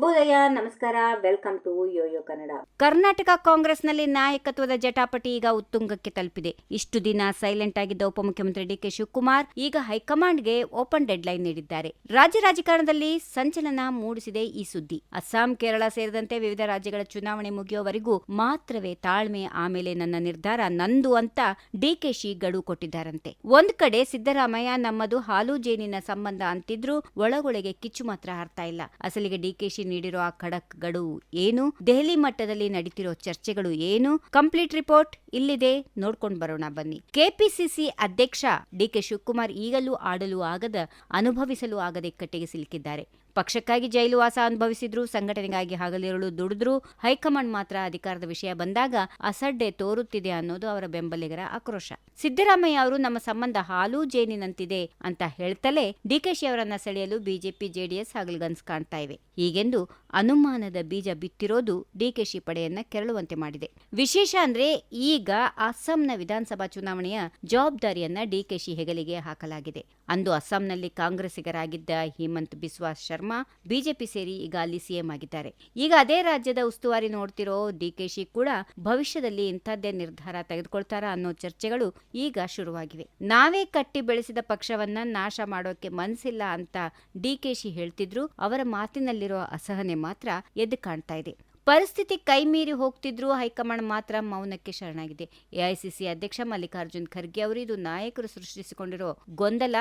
ಶುಭೋದಯ, ನಮಸ್ಕಾರ, welcome to YoYo Kannada. Karnataka ಕಾಂಗ್ರೆಸ್ನಲ್ಲಿ ನಾಯಕತ್ವದ ಜಟಾಪಟಿ ಈಗ ಉತ್ತುಂಗಕ್ಕೆ ತಲುಪಿದೆ. ಇಷ್ಟು ದಿನ ಸೈಲೆಂಟ್ ಆಗಿದ್ದ ಉಪಮುಖ್ಯಮಂತ್ರಿ ಡಿಕೆ ಶಿವಕುಮಾರ್ ಈಗ ಹೈಕಮಾಂಡ್ಗೆ ಓಪನ್ ಡೆಡ್ ಲೈನ್ ನೀಡಿದ್ದಾರೆ. ರಾಜ್ಯ ರಾಜಕಾರಣದಲ್ಲಿ ಸಂಚಲನ ಮೂಡಿಸಿದೆ ಈ ಸುದ್ದಿ. ಅಸ್ಸಾಂ, ಕೇರಳ ಸೇರಿದಂತೆ ವಿವಿಧ ರಾಜ್ಯಗಳ ಚುನಾವಣೆ ಮುಗಿಯುವವರೆಗೂ ಮಾತ್ರವೇ ತಾಳ್ಮೆ, ಆಮೇಲೆ ನನ್ನ ನಿರ್ಧಾರ ನಂದು ಅಂತ ಡಿಕೆಶಿ ಗಡುವು ಕೊಟ್ಟಿದ್ದಾರಂತೆ. ಒಂದ್ ಕಡೆ ಸಿದ್ದರಾಮಯ್ಯ ನಮ್ಮದು ಹಾಲು ಜೇನಿನ ಸಂಬಂಧ ಅಂತಿದ್ರು, ಒಳಗೊಳಗೆ ಕಿಚ್ಚು ಮಾತ್ರ ಹಾರ್ತಾ ಇಲ್ಲ. ಅಸಲಿಗೆ ಡಿಕೆಶಿ ನೀಡಿರೋ ಆ ಖಡಕ್ ಗಡುವು ಏನು, ದೆಹಲಿ ಮಟ್ಟದಲ್ಲಿ ನಡೀತಿರೋ ಚರ್ಚೆಗಳು ಏನು, ಕಂಪ್ಲೀಟ್ ರಿಪೋರ್ಟ್ ಇಲ್ಲಿದೆ, ನೋಡ್ಕೊಂಡು ಬರೋಣ ಬನ್ನಿ. ಕೆಪಿಸಿಸಿ ಅಧ್ಯಕ್ಷ ಡಿಕೆ ಶಿವಕುಮಾರ್ ಈಗಲೂ ಆಡಲು ಆಗದ, ಅನುಭವಿಸಲು ಆಗದ ಇಕ್ಕಟ್ಟಿಗೆ ಸಿಲುಕಿದ್ದಾರೆ. ಪಕ್ಷಕ್ಕಾಗಿ ಜೈಲುವಾಸ ಅನುಭವಿಸಿದ್ರು, ಸಂಘಟನೆಗಾಗಿ ಹಗಲಿರುಳು ದುಡಿದ್ರು, ಹೈಕಮಾಂಡ್ ಮಾತ್ರ ಅಧಿಕಾರದ ವಿಷಯ ಬಂದಾಗ ಅಸಡ್ಡೆ ತೋರುತ್ತಿದೆ ಅನ್ನೋದು ಅವರ ಬೆಂಬಲಿಗರ ಆಕ್ರೋಶ. ಸಿದ್ದರಾಮಯ್ಯ ಅವರು ನಮ್ಮ ಸಂಬಂಧ ಹಾಲು ಜೇನಿನಂತಿದೆ ಅಂತ ಹೇಳ್ತಲೇ ಡಿಕೆಶಿ ಅವರನ್ನ ಸೆಳೆಯಲು ಬಿಜೆಪಿ, ಜೆಡಿಎಸ್ ಹಗಲ್ಗನ್ಸ್ ಕಾಣ್ತಾ ಇವೆ. ಹೀಗೆಂದು ಅನುಮಾನದ ಬೀಜ ಬಿತ್ತಿರೋದು ಡಿಕೆಶಿ ಪಡೆಯನ್ನ ಕೆರಳುವಂತೆ ಮಾಡಿದೆ. ವಿಶೇಷ ಅಂದ್ರೆ ಈಗ ಅಸ್ಸಾಂನ ವಿಧಾನಸಭಾ ಚುನಾವಣೆಯ ಜವಾಬ್ದಾರಿಯನ್ನ ಡಿಕೆಶಿ ಹೆಗಲಿಗೆ ಹಾಕಲಾಗಿದೆ. ಅಂದು ಅಸ್ಸಾಂನಲ್ಲಿ ಕಾಂಗ್ರೆಸ್ಸಿಗರಾಗಿದ್ದ ಹಿಮಂತ್ ಬಿಸ್ವಾ ಶರ್ಮಾ ಬಿಜೆಪಿ ಸೇರಿ ಈಗ ಅಲ್ಲಿ ಸಿಎಂ ಆಗಿದ್ದಾರೆ. ಈಗ ಅದೇ ರಾಜ್ಯದ ಉಸ್ತುವಾರಿ ನೋಡ್ತಿರೋ ಡಿಕೆಶಿ ಕೂಡ ಭವಿಷ್ಯದಲ್ಲಿ ಇಂಥದ್ದೇ ನಿರ್ಧಾರ ತೆಗೆದುಕೊಳ್ತಾರಾ ಅನ್ನೋ ಚರ್ಚೆಗಳು ಈಗ ಶುರುವಾಗಿವೆ. ನಾವೇ ಕಟ್ಟಿ ಬೆಳೆಸಿದ ಪಕ್ಷವನ್ನ ನಾಶ ಮಾಡೋಕೆ ಮನಸ್ಸಿಲ್ಲ ಅಂತ ಡಿಕೆಶಿ ಹೇಳ್ತಿದ್ರು, ಅವರ ಮಾತಿನಲ್ಲಿರೋ ಅಸಹನೆ ಮಾತ್ರ ಎದ್ದು ಕಾಣ್ತಾ ಇದೆ. ಪರಿಸ್ಥಿತಿ ಕೈಮೀರಿ ಹೋಗ್ತಿದ್ರು, ಹೈಕಮಾಂಡ್ ಮಾತ್ರ ಮೌನಕ್ಕೆ ಶರಣಾಗಿದೆ. ಎಐಸಿಸಿ ಅಧ್ಯಕ್ಷ ಮಲ್ಲಿಕಾರ್ಜುನ್ ಖರ್ಗೆ ಅವರು ಇದು ನಾಯಕರು ಸೃಷ್ಟಿಸಿಕೊಂಡಿರೋ ಗೊಂದಲ,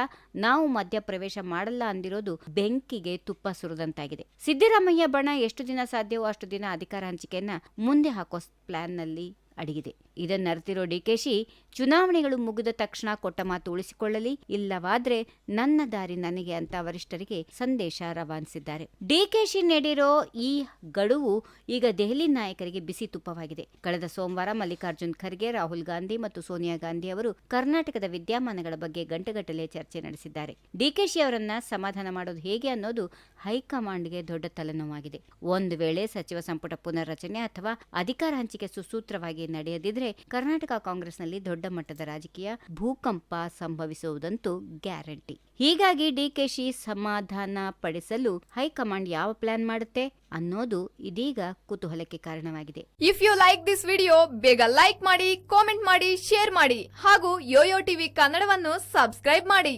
ನಾವು ಮಧ್ಯಪ್ರವೇಶ ಮಾಡಲ್ಲ ಅಂದಿರೋದು ಬೆಂಕಿಗೆ ತುಪ್ಪ ಸುರಿದಂತಾಗಿದೆ. ಸಿದ್ದರಾಮಯ್ಯ ಬಣ ಎಷ್ಟು ದಿನ ಸಾಧ್ಯವೋ ಅಷ್ಟು ದಿನ ಅಧಿಕಾರ ಹಂಚಿಕೆಯನ್ನ ಮುಂದೆ ಹಾಕೋ ಪ್ಲಾನ್ನಲ್ಲಿ ಅಡಗಿದೆ. ಇದನ್ನರ್ತಿರೋ ಡಿಕೆಶಿ ಚುನಾವಣೆಗಳು ಮುಗಿದ ತಕ್ಷಣ ಕೊಟ್ಟ ಮಾತು ಉಳಿಸಿಕೊಳ್ಳಲಿ, ಇಲ್ಲವಾದ್ರೆ ನನ್ನ ದಾರಿ ನನಗೆ ಅಂತ ವರಿಷ್ಠರಿಗೆ ಸಂದೇಶ ರವಾನಿಸಿದ್ದಾರೆ. ಡಿಕೆಶಿ ನೀಡಿರೋ ಈ ಗಡುವು ಈಗ ದೆಹಲಿ ನಾಯಕರಿಗೆ ಬಿಸಿ ತುಪ್ಪವಾಗಿದೆ. ಕಳೆದ ಸೋಮವಾರ ಮಲ್ಲಿಕಾರ್ಜುನ್ ಖರ್ಗೆ, ರಾಹುಲ್ ಗಾಂಧಿ ಮತ್ತು ಸೋನಿಯಾ ಗಾಂಧಿ ಅವರು ಕರ್ನಾಟಕದ ವಿದ್ಯಮಾನಗಳ ಬಗ್ಗೆ ಗಂಟೆಗಟ್ಟಲೆ ಚರ್ಚೆ ನಡೆಸಿದ್ದಾರೆ. ಡಿಕೆಶಿ ಅವರನ್ನ ಸಮಾಧಾನ ಮಾಡೋದು ಹೇಗೆ ಅನ್ನೋದು ಹೈಕಮಾಂಡ್ಗೆ ದೊಡ್ಡ ತಲೆನೋವಾಗಿದೆ. ಒಂದು ವೇಳೆ ಸಚಿವ ಸಂಪುಟ ಪುನರ್ರಚನೆ ಅಥವಾ ಅಧಿಕಾರ ಹಂಚಿಕೆ ಸುಸೂತ್ರವಾಗಿ ನಡೆಯದಿದ್ರೆ ಕರ್ನಾಟಕ ಕಾಂಗ್ರೆಸ್ನಲ್ಲಿ ದೊಡ್ಡ ಮಟ್ಟದ ರಾಜಕೀಯ ಭೂಕಂಪ ಸಂಭವಿಸುವುದಂತೂ ಗ್ಯಾರಂಟಿ. ಹೀಗಾಗಿ ಡಿಕೆಶಿ ಸಮಾಧಾನ ಪಡಿಸಲು ಹೈಕಮಾಂಡ್ ಯಾವ ಪ್ಲಾನ್ ಮಾಡುತ್ತೆ ಅನ್ನೋದು ಇದೀಗ ಕುತೂಹಲಕ್ಕೆ ಕಾರಣವಾಗಿದೆ. If you like this video, ಬೇಗ ಲೈಕ್ ಮಾಡಿ, ಕಾಮೆಂಟ್ ಮಾಡಿ, ಶೇರ್ ಮಾಡಿ ಹಾಗೂ ಯೋಯೋ ಟಿವಿ ಕನ್ನಡವನ್ನು ಸಬ್ಸ್ಕ್ರೈಬ್ ಮಾಡಿ.